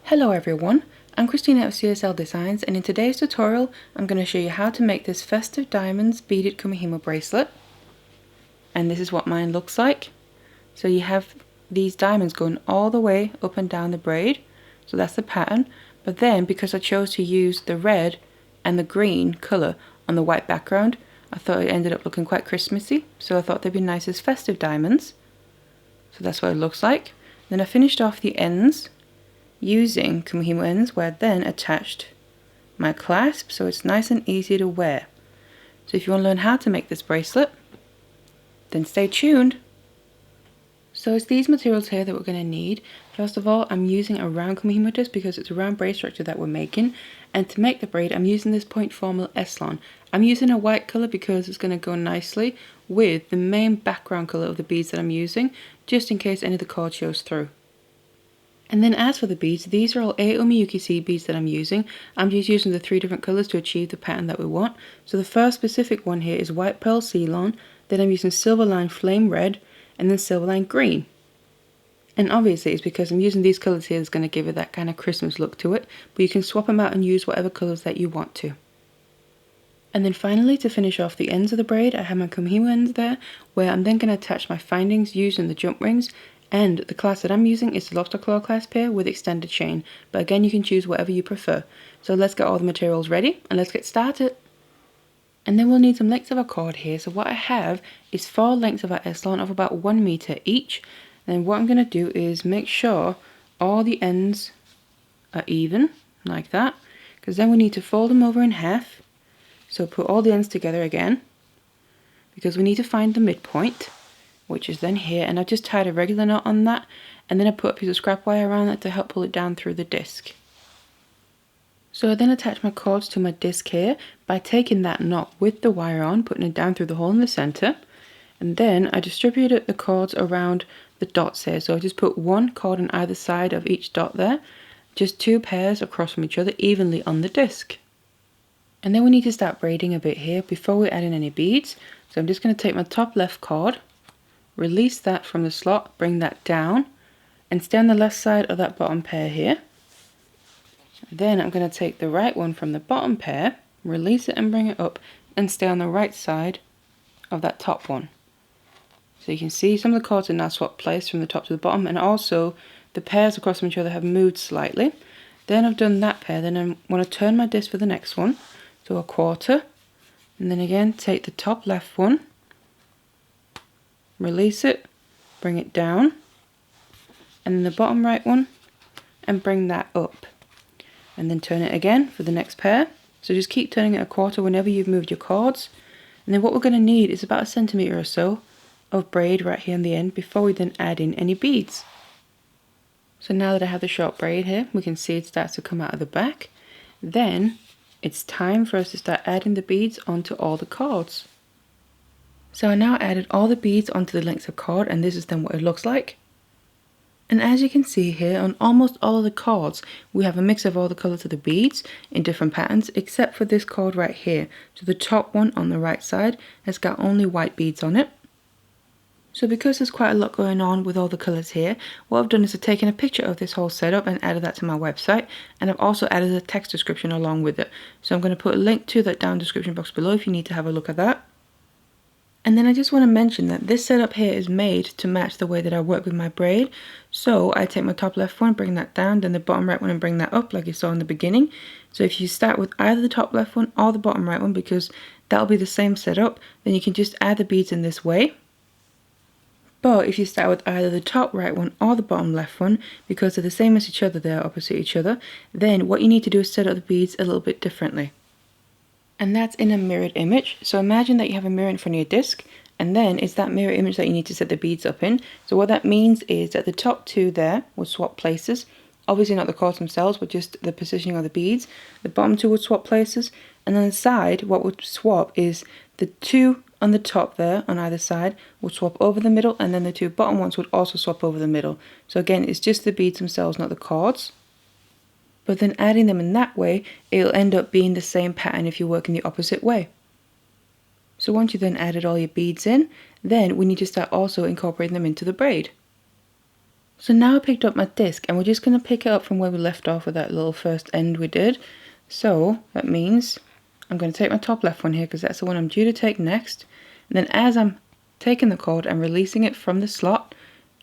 Hello everyone, I'm Christina of CSLdesigns, and in today's tutorial I'm going to show you how to make this Festive Diamonds beaded Kumihimo bracelet. And this is what mine looks like. So you have these diamonds going all the way up and down the braid, so that's the pattern. But then because I chose to use the red and the green colour on the white background, I thought it ended up looking quite Christmassy, so I thought they'd be nice as festive diamonds. So that's what it looks like. Then I finished off the ends using Kumihimo ends, where I then attached my clasp so it's nice and easy to wear. So if you want to learn how to make this bracelet, then stay tuned. So it's these materials here that we're going to need. First of all, I'm using a round Kumihimo disc because it's a round braid structure that we're making, and to make the braid I'm using this point formula s-lon. I'm using a white colour because it's going to go nicely with the main background colour of the beads that I'm using, just in case any of the cord shows through. And then as for the beads, these are all Umiyuki seed beads that I'm using. I'm just using the 3 different colours to achieve the pattern that we want. So the first specific one here is white pearl s-lon, then I'm using silver line flame red, and then silver line green. And obviously it's because I'm using these colours here that's going to give it that kind of Christmas look to it, but you can swap them out and use whatever colours that you want to. And then finally, to finish off the ends of the braid, I have my Kumihimo ends there, where I'm then going to attach my findings using the jump rings. And the clasp that I'm using is the lobster claw clasp here with extended chain, but again you can choose whatever you prefer. So let's get all the materials ready and let's get started. And then we'll need some lengths of our cord here. So what I have is 4 lengths of our s-lon of about 1 meter each. And what I'm going to do is make sure all the ends are even, like that, because then we need to fold them over in half. So put all the ends together again, because we need to find the midpoint, which is then here, and I've just tied a regular knot on that, and then I put a piece of scrap wire around that to help pull it down through the disc. So I then attach my cords to my disc here by taking that knot with the wire on, putting it down through the hole in the center, and then I distributed the cords around the dots here. So I just put 1 cord on either side of each dot there, just 2 pairs across from each other evenly on the disc. And then we need to start braiding a bit here before we add in any beads. So I'm just going to take my top left cord, release that from the slot, bring that down, and stay on the left side of that bottom pair here. Then I'm going to take the right one from the bottom pair, release it and bring it up, and stay on the right side of that top one. So you can see some of the cords are now swapped place from the top to the bottom, and also the pairs across from each other have moved slightly. Then I've done that pair, then I want to turn my disc for the next one, so a quarter, and then again take the top left one, release it, bring it down, and then the bottom right one, and bring that up. And then turn it again for the next pair. So just keep turning it a quarter whenever you've moved your cords. And then what we're going to need is about 1 centimeter or so of braid right here on the end before we then add in any beads. So now that I have the short braid here, we can see it starts to come out of the back. Then it's time for us to start adding the beads onto all the cords. So I now added all the beads onto the lengths of cord, and this is then what it looks like. And as you can see here, on almost all of the cords, we have a mix of all the colours of the beads in different patterns, except for this cord right here. So the top one on the right side has got only white beads on it. So because there's quite a lot going on with all the colours here, what I've done is I've taken a picture of this whole setup and added that to my website, and I've also added a text description along with it. So I'm going to put a link to that down in the description box below if you need to have a look at that. And then I just want to mention that this setup here is made to match the way that I work with my braid. So I take my top left one, bring that down, then the bottom right one and bring that up like you saw in the beginning. So if you start with either the top left one or the bottom right one, because that'll be the same setup, then you can just add the beads in this way. But if you start with either the top right one or the bottom left one, because they're the same as each other, they're opposite each other, then what you need to do is set up the beads a little bit differently. And that's in a mirrored image. So imagine that you have a mirror in front of your disc, and then it's that mirror image that you need to set the beads up in. So what that means is that the top 2 there would swap places. Obviously not the cords themselves, but just the positioning of the beads. The bottom 2 would swap places, and on the side what would swap is the 2 on the top there on either side would swap over the middle, and then the 2 bottom ones would also swap over the middle. So again, it's just the beads themselves, not the cords. But then adding them in that way, it'll end up being the same pattern if you work in the opposite way. So once you then added all your beads in, then we need to start also incorporating them into the braid. So now I picked up my disc and we're just going to pick it up from where we left off with that little first end we did. So that means I'm going to take my top left one here because that's the one I'm due to take next. And then as I'm taking the cord and releasing it from the slot,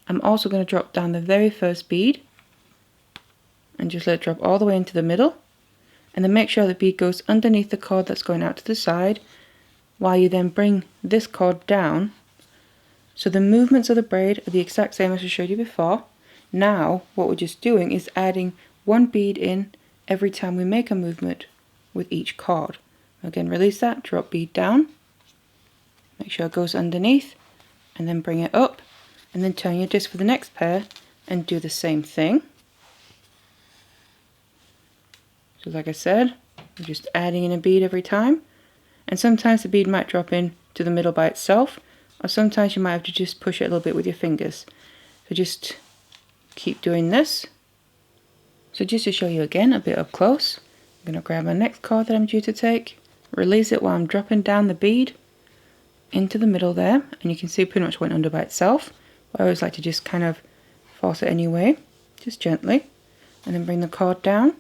I'm also going to drop down the very first bead and just let it drop all the way into the middle. And then make sure the bead goes underneath the cord that's going out to the side, while you then bring this cord down. So the movements of the braid are the exact same as I showed you before. Now what we're just doing is adding one bead in every time we make a movement with each cord. Again, release that, drop bead down, make sure it goes underneath, and then bring it up, and then turn your disc for the next pair and do the same thing. So like I said, I'm just adding in a bead every time, and sometimes the bead might drop in to the middle by itself, or sometimes you might have to just push it a little bit with your fingers. So just keep doing this. So just to show you again a bit up close, I'm going to grab my next cord that I'm due to take, release it while I'm dropping down the bead into the middle there, and you can see it pretty much went under by itself. I always like to just kind of force it anyway, just gently, and then bring the cord down,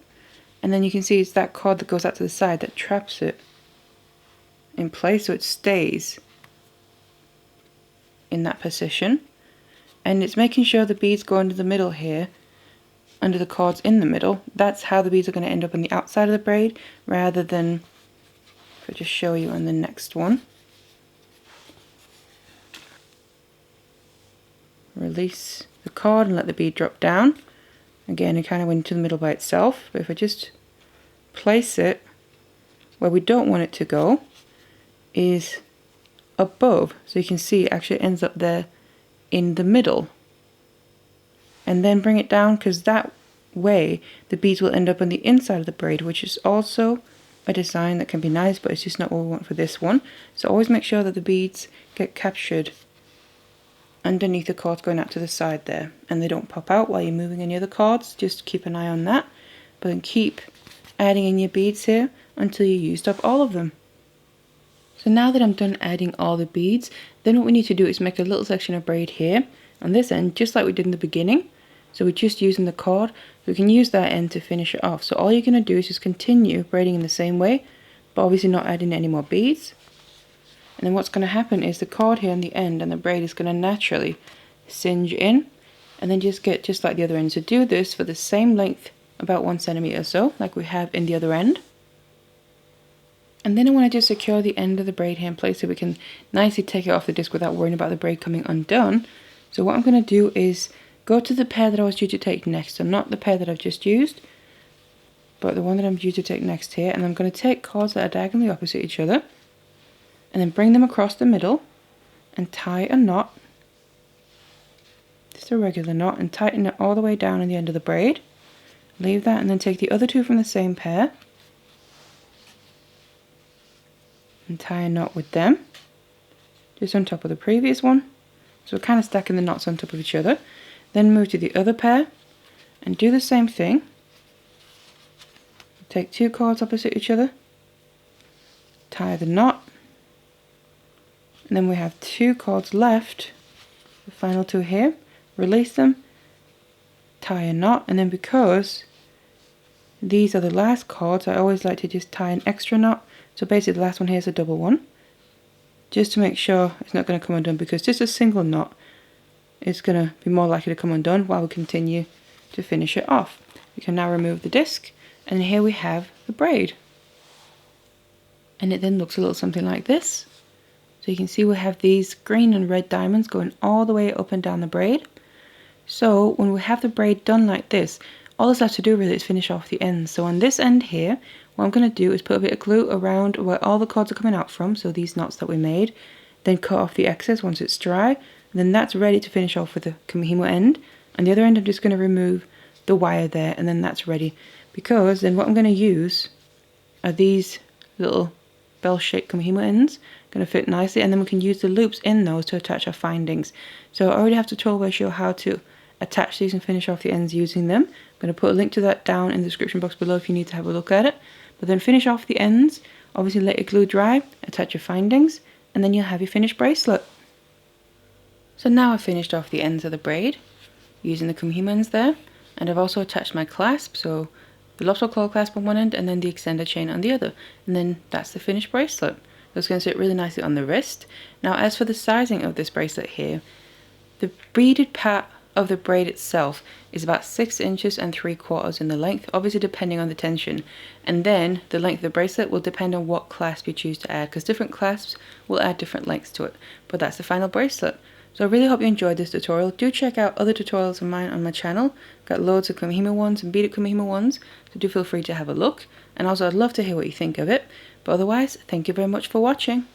and then you can see it's that cord that goes out to the side that traps it in place so it stays in that position. And it's making sure the beads go under the middle here, under the cords in the middle. That's how the beads are going to end up on the outside of the braid, rather than, if I just show you on the next one. Release the cord and let the bead drop down. Again, it kind of went into the middle by itself, but if I just place it where we don't want it to go, is above, so you can see it actually ends up there in the middle, and then bring it down, because that way the beads will end up on the inside of the braid, which is also a design that can be nice, but it's just not what we want for this one. So always make sure that the beads get captured underneath the cords going out to the side there, and they don't pop out while you're moving any other cords. Just keep an eye on that, but then keep adding in your beads here until you used up all of them. So now that I'm done adding all the beads, then what we need to do is make a little section of braid here on this end, just like we did in the beginning. So we're just using the cord, we can use that end to finish it off. So all you're going to do is just continue braiding in the same way, but obviously not adding any more beads. And then what's going to happen is the cord here on the end and the braid is going to naturally singe in, and then just get just like the other end. So do this for the same length, about 1 centimeter or so, like we have in the other end. And then I want to just secure the end of the braid here in place so we can nicely take it off the disc without worrying about the braid coming undone. So what I'm going to do is go to the pair that I was due to take next. So not the pair that I've just used, but the one that I'm due to take next here. And I'm going to take cords that are diagonally opposite each other, and then bring them across the middle and tie a knot, just a regular knot, and tighten it all the way down in the end of the braid. Leave that, and then take the other two from the same pair and tie a knot with them, just on top of the previous one. So we're kind of stacking the knots on top of each other. Then move to the other pair and do the same thing. Take two cords opposite each other, tie the knot, and then we have two cords left, the final two here. Release them, tie a knot, and then because these are the last cords, I always like to just tie an extra knot. So basically the last one here is a double one, just to make sure it's not going to come undone, because just a single knot is going to be more likely to come undone while we continue to finish it off. We can now remove the disc, and here we have the braid. And it then looks a little something like this. So you can see we have these green and red diamonds going all the way up and down the braid. So when we have the braid done like this, all this has to do really is finish off the ends. So on this end here, what I'm going to do is put a bit of glue around where all the cords are coming out from, so these knots that we made, then cut off the excess once it's dry, and then that's ready to finish off with the Kumihimo end. And the other end I'm just going to remove the wire there, and then that's ready, because then what I'm going to use are these little bell-shaped Kumihimo ends, going to fit nicely, and then we can use the loops in those to attach our findings. So I already have a tutorial where I show how to attach these and finish off the ends using them. I'm going to put a link to that down in the description box below if you need to have a look at it. But then finish off the ends, obviously let your glue dry, attach your findings, and then you'll have your finished bracelet. So now I've finished off the ends of the braid. using the Kumihimo ends there. And I've also attached my clasp, so the lobster claw clasp on one end and then the extender chain on the other. And then that's the finished bracelet. So it's going to sit really nicely on the wrist. Now as for the sizing of this bracelet here, the beaded part of the braid itself is about 6 inches and 3/4 in the length, obviously depending on the tension. And then the length of the bracelet will depend on what clasp you choose to add, because different clasps will add different lengths to it. But that's the final bracelet. So I really hope you enjoyed this tutorial. Do check out other tutorials of mine on my channel. Got loads of Kumihimo ones and beaded Kumihimo ones, so do feel free to have a look. And also I'd love to hear what you think of it. But otherwise, thank you very much for watching.